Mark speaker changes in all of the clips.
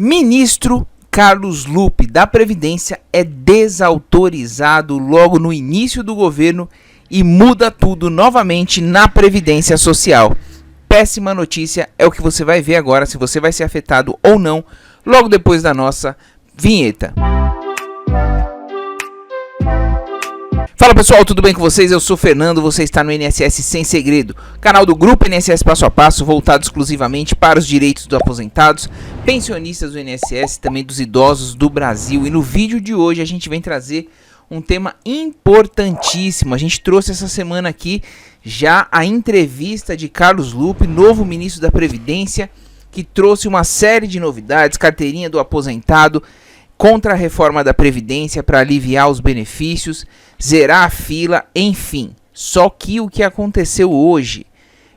Speaker 1: Ministro Carlos Lupe da Previdência é desautorizado logo no início do governo e muda tudo novamente na Previdência Social. Péssima notícia é o que você vai ver agora, se você vai ser afetado ou não, logo depois da nossa vinheta. Fala pessoal, tudo bem com vocês? Eu sou o Fernando, você está no INSS Sem Segredo, canal do Grupo INSS Passo a Passo, voltado exclusivamente para os direitos dos aposentados, pensionistas do INSS e também dos idosos do Brasil. E no vídeo de hoje a gente vem trazer um tema importantíssimo. A gente trouxe essa semana aqui já a entrevista de Carlos Lupe, novo ministro da Previdência, que trouxe uma série de novidades, carteirinha do aposentado, contra a reforma da Previdência para aliviar os benefícios, zerar a fila, enfim. Só que o que aconteceu hoje?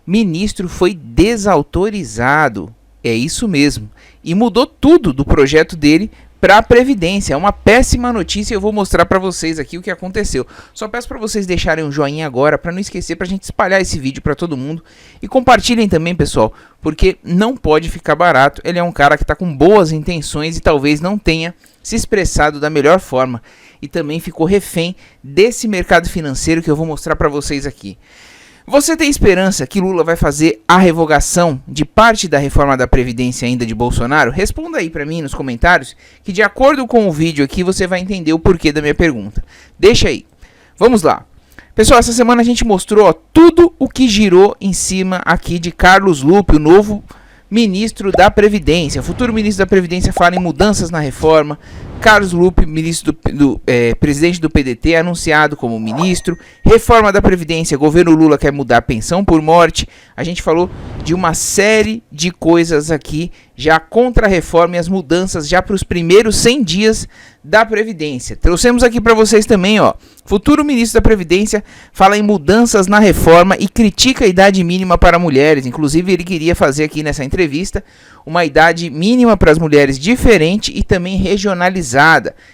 Speaker 1: Ministro foi desautorizado, é isso mesmo, e mudou tudo do projeto dele para a Previdência. É uma péssima notícia e eu vou mostrar para vocês aqui o que aconteceu. Só peço para vocês deixarem um joinha agora, para não esquecer, para a gente espalhar esse vídeo para todo mundo. E compartilhem também, pessoal, porque não pode ficar barato. Ele é um cara que está com boas intenções e talvez não tenha se expressado da melhor forma. E também ficou refém desse mercado financeiro que eu vou mostrar para vocês aqui. Você tem esperança que Lula vai fazer a revogação de parte da reforma da Previdência ainda de Bolsonaro? Responda aí para mim nos comentários, que de acordo com o vídeo aqui você vai entender o porquê da minha pergunta. Deixa aí. Vamos lá. Pessoal, essa semana a gente mostrou tudo o que girou em cima aqui de Carlos Lupe, o novo ministro da Previdência. O futuro ministro da Previdência fala em mudanças na reforma. Carlos Lupe, presidente do PDT, anunciado como ministro. Reforma da Previdência, governo Lula quer mudar a pensão por morte. A gente falou de uma série de coisas aqui, já contra a reforma e as mudanças já para os primeiros 100 dias da Previdência. Trouxemos aqui para vocês também, ó, futuro ministro da Previdência fala em mudanças na reforma e critica a idade mínima para mulheres. Inclusive, ele queria fazer aqui nessa entrevista uma idade mínima para as mulheres diferente e também regionalizada.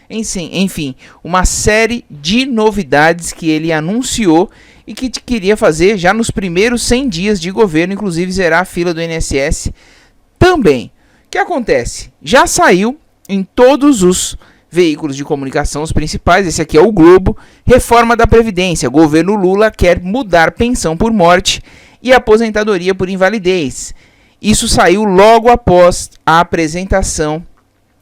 Speaker 1: Enfim, uma série de novidades que ele anunciou e que queria fazer já nos primeiros 100 dias de governo, inclusive zerar a fila do INSS também. O que acontece? Já saiu em todos os veículos de comunicação, os principais, esse aqui é o Globo, reforma da Previdência, governo Lula quer mudar pensão por morte e aposentadoria por invalidez. Isso saiu logo após a apresentação,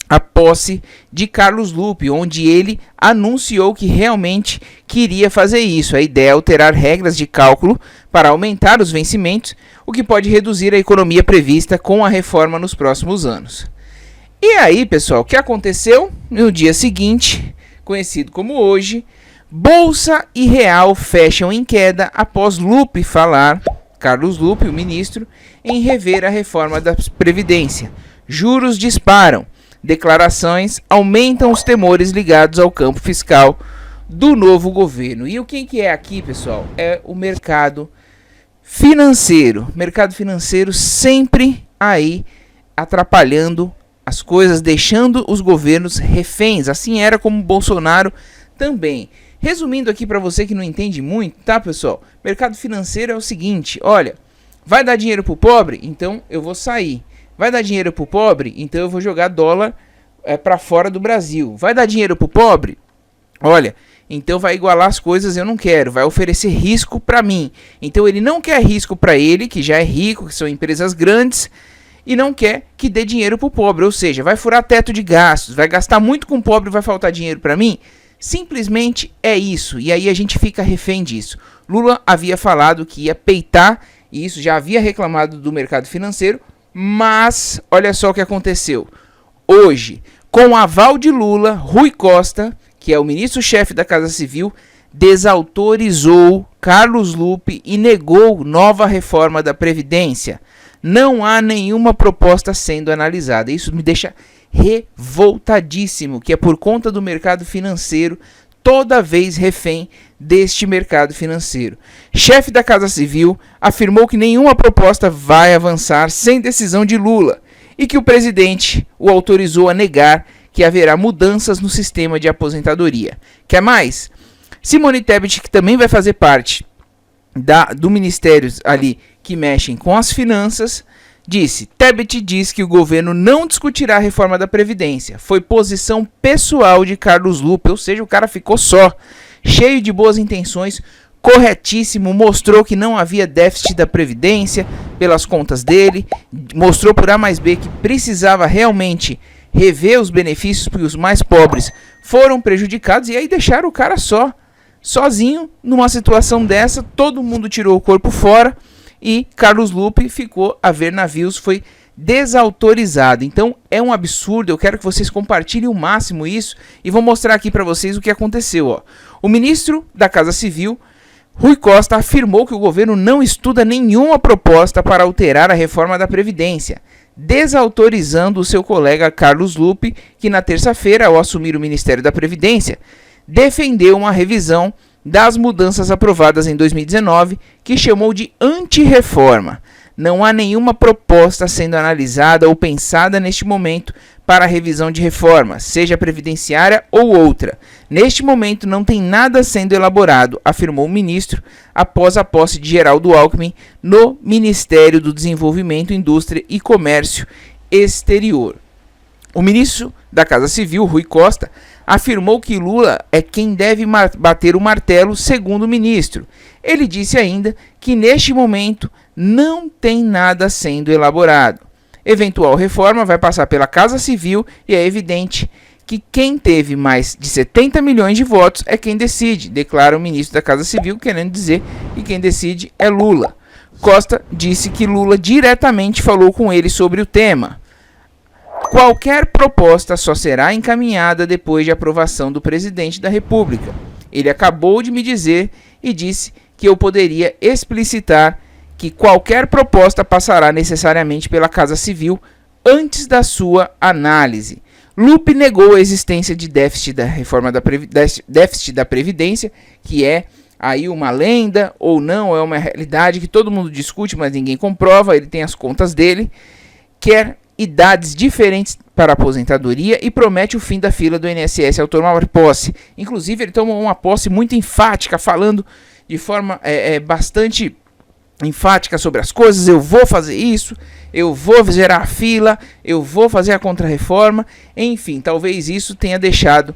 Speaker 1: a posse de Carlos Lupe, onde ele anunciou que realmente queria fazer isso. A ideia é alterar regras de cálculo para aumentar os vencimentos, o que pode reduzir a economia prevista com a reforma nos próximos anos. E aí, pessoal, o que aconteceu? No dia seguinte, conhecido como hoje, Bolsa e Real fecham em queda após Lupe falar, Carlos Lupe, o ministro, em rever a reforma da Previdência. Juros disparam. Declarações aumentam os temores ligados ao campo fiscal do novo governo. E o que é aqui, pessoal? É o mercado financeiro. Mercado financeiro sempre aí atrapalhando as coisas, deixando os governos reféns. Assim era como Bolsonaro também. Resumindo aqui para você que não entende muito, tá, pessoal? Mercado financeiro é o seguinte, olha, vai dar dinheiro pro pobre? Então eu vou sair. Vai dar dinheiro pro pobre? Então eu vou jogar dólar para fora do Brasil. Vai dar dinheiro pro pobre? Olha, então vai igualar as coisas, eu não quero. Vai oferecer risco para mim. Então ele não quer risco para ele, que já é rico, que são empresas grandes, e não quer que dê dinheiro pro pobre. Ou seja, vai furar teto de gastos, vai gastar muito com o pobre e vai faltar dinheiro para mim? Simplesmente é isso. E aí a gente fica refém disso. Lula havia falado que ia peitar, e isso já havia reclamado do mercado financeiro, mas olha só o que aconteceu. Hoje, com o aval de Lula, Rui Costa, que é o ministro-chefe da Casa Civil, desautorizou Carlos Lupe e negou nova reforma da Previdência. Não há nenhuma proposta sendo analisada. Isso me deixa revoltadíssimo, que é por conta do mercado financeiro, toda vez refém deste mercado financeiro. Chefe da Casa Civil afirmou que nenhuma proposta vai avançar sem decisão de Lula e que o presidente o autorizou a negar que haverá mudanças no sistema de aposentadoria. Quer mais? Simone Tebet, que também vai fazer parte do ministério ali que mexem com as finanças, Disse, Tebet diz que o governo não discutirá a reforma da Previdência. Foi posição pessoal de Carlos Lupe, ou seja, o cara ficou só, cheio de boas intenções, corretíssimo, mostrou que não havia déficit da Previdência pelas contas dele, mostrou por A mais B que precisava realmente rever os benefícios porque os mais pobres foram prejudicados e aí deixaram o cara sozinho numa situação dessa, todo mundo tirou o corpo fora e Carlos Lupe ficou a ver navios, foi desautorizado. Então é um absurdo, eu quero que vocês compartilhem o máximo isso e vou mostrar aqui para vocês o que aconteceu. Ó. O ministro da Casa Civil, Rui Costa, afirmou que o governo não estuda nenhuma proposta para alterar a reforma da Previdência, desautorizando o seu colega Carlos Lupe, que na terça-feira, ao assumir o Ministério da Previdência, defendeu uma revisão das mudanças aprovadas em 2019, que chamou de anti-reforma. Não há nenhuma proposta sendo analisada ou pensada neste momento para a revisão de reforma, seja previdenciária ou outra. Neste momento não tem nada sendo elaborado, afirmou o ministro após a posse de Geraldo Alckmin no Ministério do Desenvolvimento, Indústria e Comércio Exterior. O ministro da Casa Civil, Rui Costa, afirmou que Lula é quem deve bater o martelo, segundo o ministro. Ele disse ainda que neste momento não tem nada sendo elaborado. Eventual reforma vai passar pela Casa Civil e é evidente que quem teve mais de 70 milhões de votos é quem decide, declara o ministro da Casa Civil, querendo dizer que quem decide é Lula. Costa disse que Lula diretamente falou com ele sobre o tema. Qualquer proposta só será encaminhada depois de aprovação do presidente da República. Ele acabou de me dizer e disse que eu poderia explicitar que qualquer proposta passará necessariamente pela Casa Civil antes da sua análise. Lupe negou a existência de déficit da reforma déficit da Previdência, que é aí uma lenda ou não, é uma realidade que todo mundo discute, mas ninguém comprova, ele tem as contas dele, quer idades diferentes para a aposentadoria e promete o fim da fila do INSS ao tomar posse. Inclusive, ele tomou uma posse muito enfática, falando de forma bastante enfática sobre as coisas. Eu vou fazer isso, eu vou zerar a fila, eu vou fazer a contrarreforma. Enfim, talvez isso tenha deixado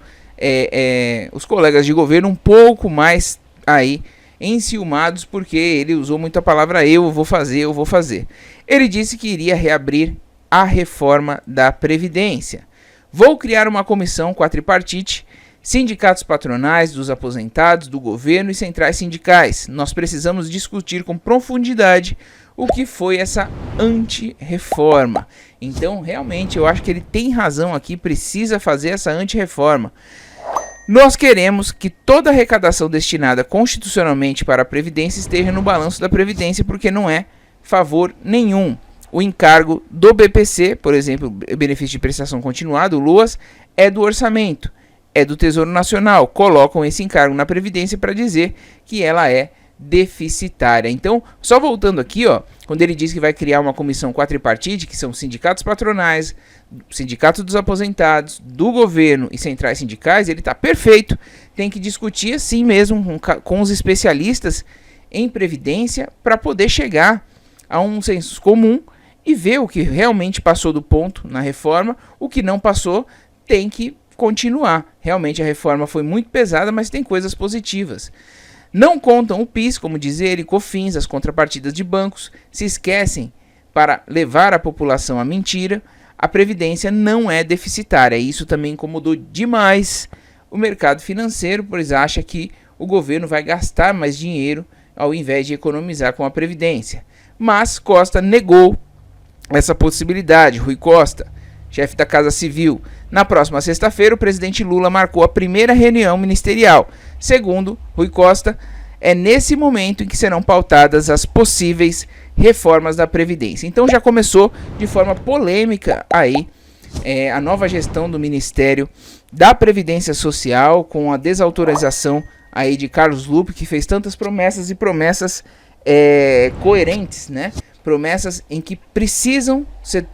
Speaker 1: os colegas de governo um pouco mais aí enciumados, porque ele usou muito a palavra eu vou fazer. Ele disse que iria reabrir a reforma da Previdência. Vou criar uma comissão quadripartite, sindicatos patronais, dos aposentados, do governo e centrais sindicais. Nós precisamos discutir com profundidade o que foi essa anti-reforma. Então, realmente, eu acho que ele tem razão aqui, precisa fazer essa anti-reforma. Nós queremos que toda a arrecadação destinada constitucionalmente para a Previdência esteja no balanço da Previdência, porque não é favor nenhum. O encargo do BPC, por exemplo, benefício de prestação continuada, o LOAS, é do orçamento, é do Tesouro Nacional. Colocam esse encargo na Previdência para dizer que ela é deficitária. Então, só voltando aqui, ó, quando ele diz que vai criar uma comissão quadripartite, que são sindicatos patronais, sindicato dos aposentados, do governo e centrais sindicais, ele está perfeito. Tem que discutir assim mesmo com os especialistas em Previdência para poder chegar a um senso comum e ver o que realmente passou do ponto na reforma, o que não passou tem que continuar. Realmente a reforma foi muito pesada, mas tem coisas positivas. Não contam o PIS, como diz ele, COFINS, as contrapartidas de bancos, se esquecem para levar a população à mentira. A Previdência não é deficitária, e isso também incomodou demais o mercado financeiro, pois acha que o governo vai gastar mais dinheiro ao invés de economizar com a Previdência. Mas Costa negou essa possibilidade. Rui Costa, chefe da Casa Civil. Na próxima sexta-feira, o presidente Lula marcou a primeira reunião ministerial. Segundo Rui Costa, é nesse momento em que serão pautadas as possíveis reformas da Previdência. Então já começou de forma polêmica aí a nova gestão do Ministério da Previdência Social, com a desautorização aí de Carlos Lupe, que fez tantas promessas e promessas coerentes, né? Promessas em que precisam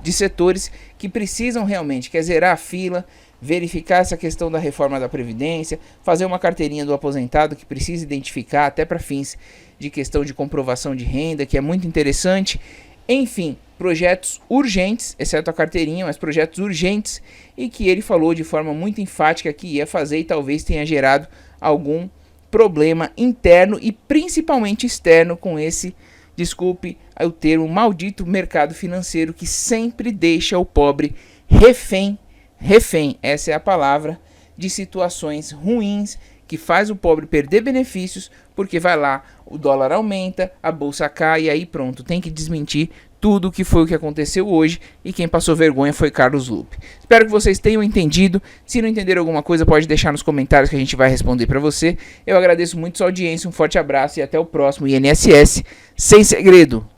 Speaker 1: de setores que precisam realmente, quer zerar a fila, verificar essa questão da reforma da Previdência, fazer uma carteirinha do aposentado que precisa identificar até para fins de questão de comprovação de renda, que é muito interessante, Enfim, projetos urgentes, exceto a carteirinha, mas projetos urgentes, e que ele falou de forma muito enfática que ia fazer e talvez tenha gerado algum problema interno e principalmente externo com esse, desculpe o termo, maldito mercado financeiro que sempre deixa o pobre refém, essa é a palavra, de situações ruins, que faz o pobre perder benefícios, porque vai lá, o dólar aumenta, a bolsa cai e aí pronto, tem que desmentir tudo que foi o que aconteceu hoje, e quem passou vergonha foi Carlos Lupe. Espero que vocês tenham entendido. Se não entenderam alguma coisa, pode deixar nos comentários que a gente vai responder para você. Eu agradeço muito sua audiência, um forte abraço e até o próximo INSS Sem Segredo.